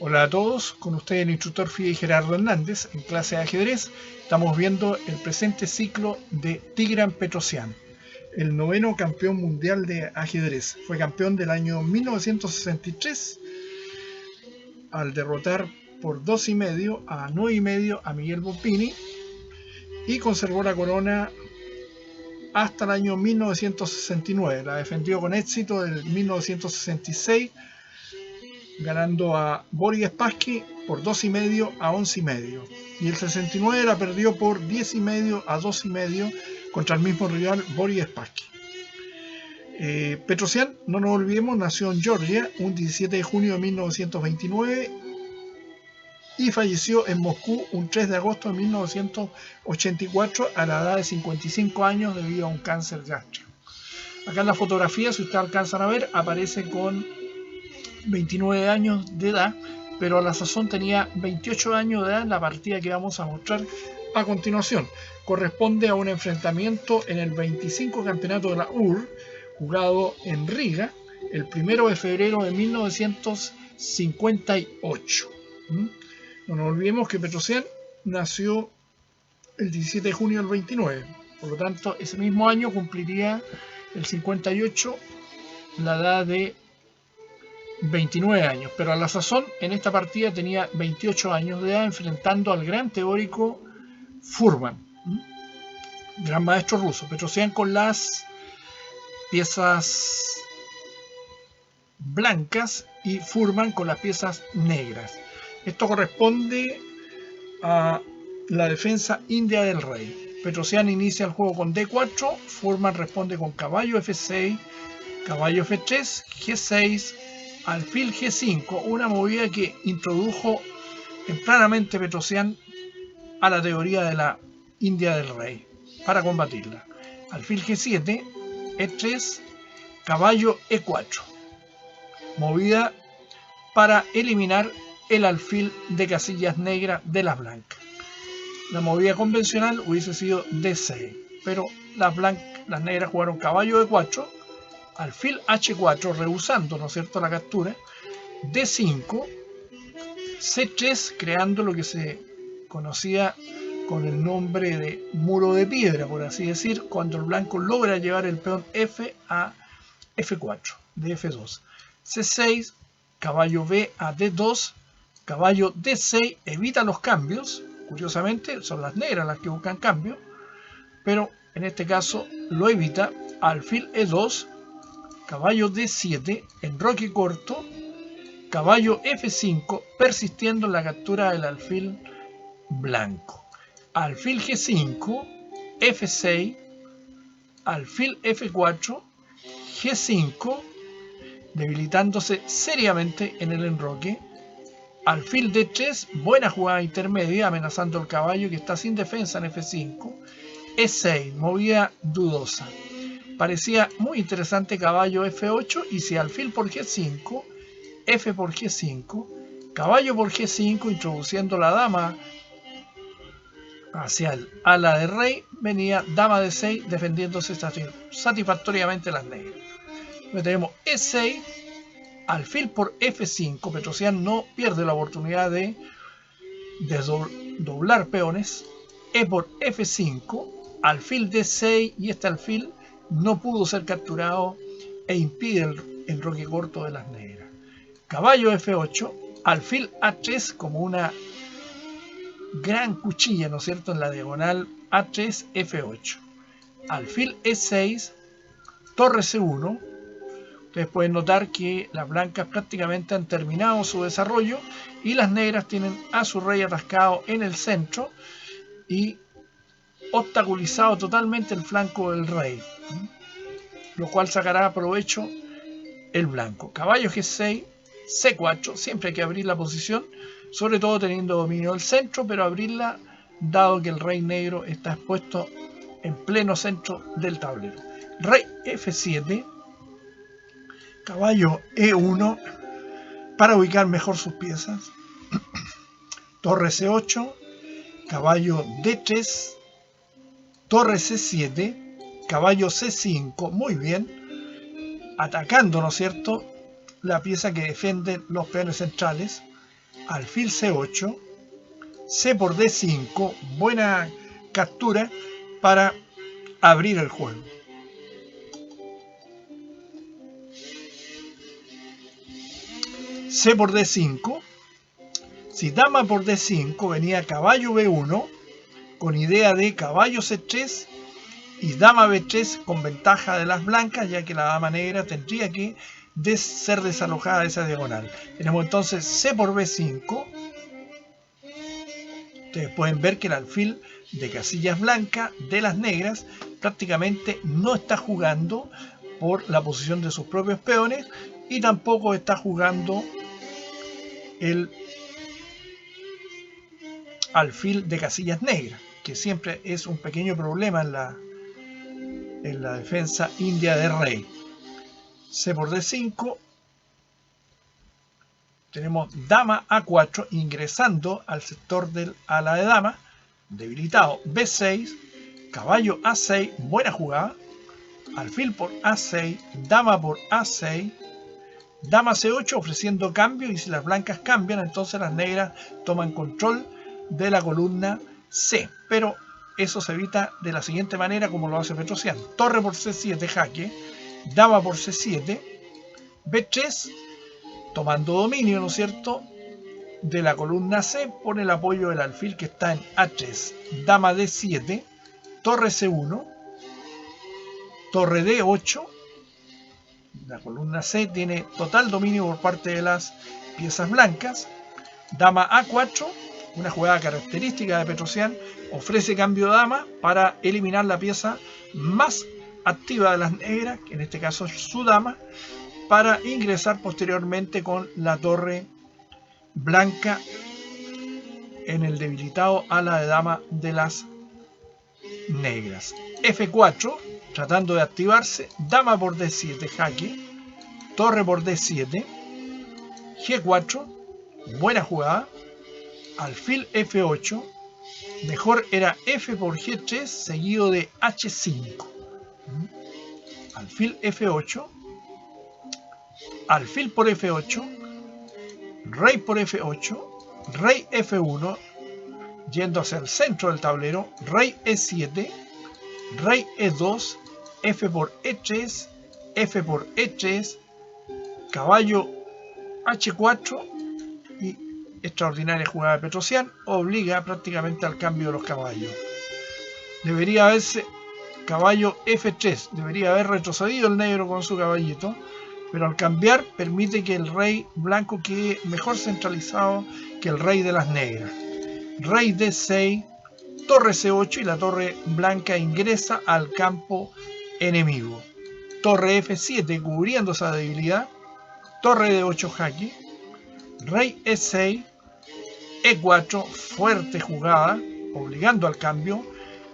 Hola a todos, con ustedes el instructor Fidel Gerardo Hernández en clase de ajedrez. Estamos viendo el presente ciclo de Tigran Petrosyan, el noveno campeón mundial de ajedrez. Fue campeón del año 1963 al derrotar por 2,5 a 9,5 a Miguel Bottini y conservó la corona hasta el año 1969. La defendió con éxito en 1966, ganando a Boris Spassky por 2,5 a 11,5. Y el 69 la perdió por 10,5 a 2,5 contra el mismo rival Boris Spassky. Petrosyan, no nos olvidemos, nació en Georgia un 17 de junio de 1929 y falleció en Moscú un 3 de agosto de 1984 a la edad de 55 años debido a un cáncer gástrico. Acá en la fotografía, si ustedes alcanzan a ver, aparece con 29 años de edad, pero a la sazón tenía 28 años de edad en la partida que vamos a mostrar a continuación. Corresponde a un enfrentamiento en el 25 campeonato de la UR, jugado en Riga, el 1 de febrero de 1958. No nos olvidemos que Petrosyan nació el 17 de junio del 29, por lo tanto ese mismo año cumpliría el 58 la edad de 29 años, pero a la sazón en esta partida tenía 28 años de edad, enfrentando al gran teórico Furman, gran maestro ruso. Petrosyan con las piezas blancas y Furman con las piezas negras. Esto corresponde a la defensa india del rey. Petrosyan inicia el juego con D4, Furman responde con caballo F6, caballo F3, G6, alfil G5, una movida que introdujo tempranamente Petrosyan a la teoría de la India del rey para combatirla. Alfil G7, E3, caballo E4, movida para eliminar el alfil de casillas negras de las blancas. La movida convencional hubiese sido D6, pero las negras jugaron caballo E4, alfil H4, rehusando, ¿no es cierto?, la captura, D5, C3, creando lo que se conocía con el nombre de muro de piedra, por así decir, cuando el blanco logra llevar el peón F a F4, de F2, C6, caballo B a D2, caballo D6, evita los cambios, curiosamente son las negras las que buscan cambio, pero en este caso lo evita, alfil E2, caballo D7, enroque corto, caballo F5, persistiendo en la captura del alfil blanco. Alfil G5, F6, alfil F4, G5, debilitándose seriamente en el enroque. Alfil D3, buena jugada intermedia, amenazando el caballo que está sin defensa en F5. E6, movida dudosa. Parecía muy interesante caballo F8 y si alfil por G5, F por G5, caballo por G5, introduciendo la dama hacia el ala de rey, venía dama D6 defendiéndose satisfactoriamente las negras. Luego tenemos E6, alfil por F5, Petrosyan no pierde la oportunidad de doblar peones, E por F5, alfil D6 y este alfil no pudo ser capturado e impide el enroque corto de las negras. Caballo F8, alfil A3 como una gran cuchilla, ¿no es cierto?, en la diagonal A3, F8. Alfil E6, torre C1. Ustedes pueden notar que las blancas prácticamente han terminado su desarrollo y las negras tienen a su rey atascado en el centro y obstaculizado totalmente el flanco del rey, lo cual sacará provecho el blanco. Caballo G6, C4, siempre hay que abrir la posición, sobre todo teniendo dominio del centro, pero abrirla dado que el rey negro está expuesto en pleno centro del tablero. Rey F7, caballo E1 para ubicar mejor sus piezas, torre C8, caballo D3, torre C7, caballo C5, muy bien, atacando, ¿no es cierto?, la pieza que defienden los peones centrales. alfil C8, C por D5, buena captura para abrir el juego. C por D5, si dama por D5 venía caballo B1 con idea de caballo C3 y dama B3 con ventaja de las blancas, ya que la dama negra tendría que ser desalojada de esa diagonal. Tenemos entonces C por B5. Ustedes pueden ver que el alfil de casillas blancas de las negras prácticamente no está jugando por la posición de sus propios peones y tampoco está jugando el alfil de casillas negras, que siempre es un pequeño problema en la defensa india de rey. C por D5, tenemos dama A4 ingresando al sector del ala de dama, debilitado. B6, caballo A6, buena jugada, alfil por A6, dama por A6, dama C8 ofreciendo cambio, y si las blancas cambian, entonces las negras toman control de la columna C. Pero eso se evita de la siguiente manera, como lo hace Petrosian. Torre por C7, jaque, dama por C7, B3, tomando dominio, ¿no es cierto?, de la columna C por el apoyo del alfil que está en A3, dama D7, torre C1, torre D8. La columna C tiene total dominio por parte de las piezas blancas. Dama A4, una jugada característica de Petrosian, ofrece cambio de dama para eliminar la pieza más activa de las negras, que en este caso es su dama, para ingresar posteriormente con la torre blanca en el debilitado ala de dama de las negras. F4, tratando de activarse, dama por D7, jaque, torre por D7, G4, buena jugada, alfil F8, mejor era F por G3 seguido de H5, alfil F8, alfil por F8, rey por F8, rey F1, yendo hacia el centro del tablero, rey E7, rey E2, F por E3, F por E3, caballo H4 y extraordinaria jugada de Petrosian, obliga prácticamente al cambio de los caballos. Debería haberse caballo F3, debería haber retrocedido el negro con su caballito, pero al cambiar permite que el rey blanco quede mejor centralizado que el rey de las negras. Rey D6, torre C8 y la torre blanca ingresa al campo enemigo. Torre F7 cubriendo esa debilidad. Torre D8 jaque. Rey E6, E4, fuerte jugada, obligando al cambio.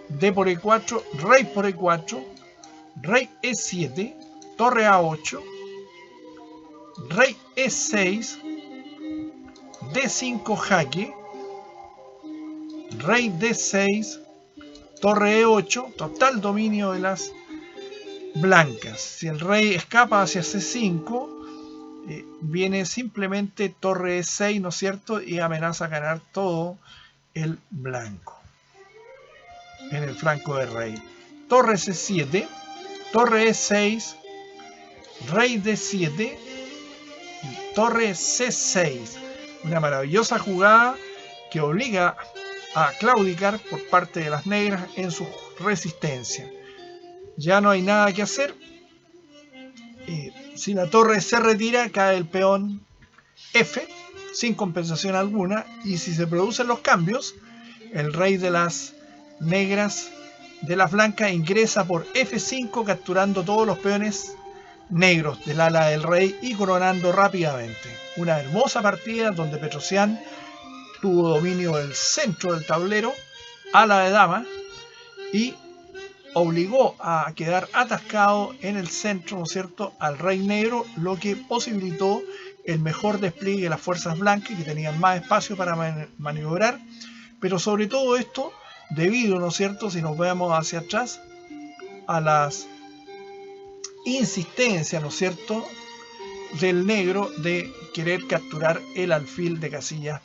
D por E4, rey por E4, rey E7, torre A8, rey E6, D5 jaque, rey D6, torre E8, total dominio de las blancas. Si el rey escapa hacia C5, viene simplemente torre E6, ¿no es cierto?, y amenaza a ganar todo el blanco en el flanco de rey. Torre C7, torre E6, rey D7 y torre C6. Una maravillosa jugada que obliga a claudicar por parte de las negras en su resistencia. Ya no hay nada que hacer. Si la torre se retira, cae el peón F sin compensación alguna, y si se producen los cambios, el rey de las negras de las blancas ingresa por F5, capturando todos los peones negros del ala del rey y coronando rápidamente. Una hermosa partida donde Petrosian tuvo dominio del centro del tablero, ala de dama, y obligó a quedar atascado en el centro, ¿no es cierto?, al rey negro, lo que posibilitó el mejor despliegue de las fuerzas blancas, que tenían más espacio para maniobrar, pero sobre todo esto debido, ¿no es cierto?, si nos vemos hacia atrás, a las insistencias, ¿no es cierto?, del negro de querer capturar el alfil de casillas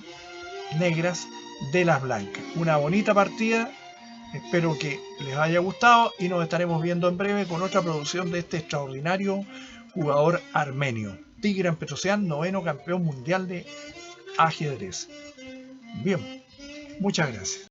negras de las blancas. Una bonita partida, espero que les haya gustado y nos estaremos viendo en breve con otra producción de este extraordinario jugador armenio, Tigran Petrosyan, 9º campeón mundial de ajedrez. Bien, muchas gracias.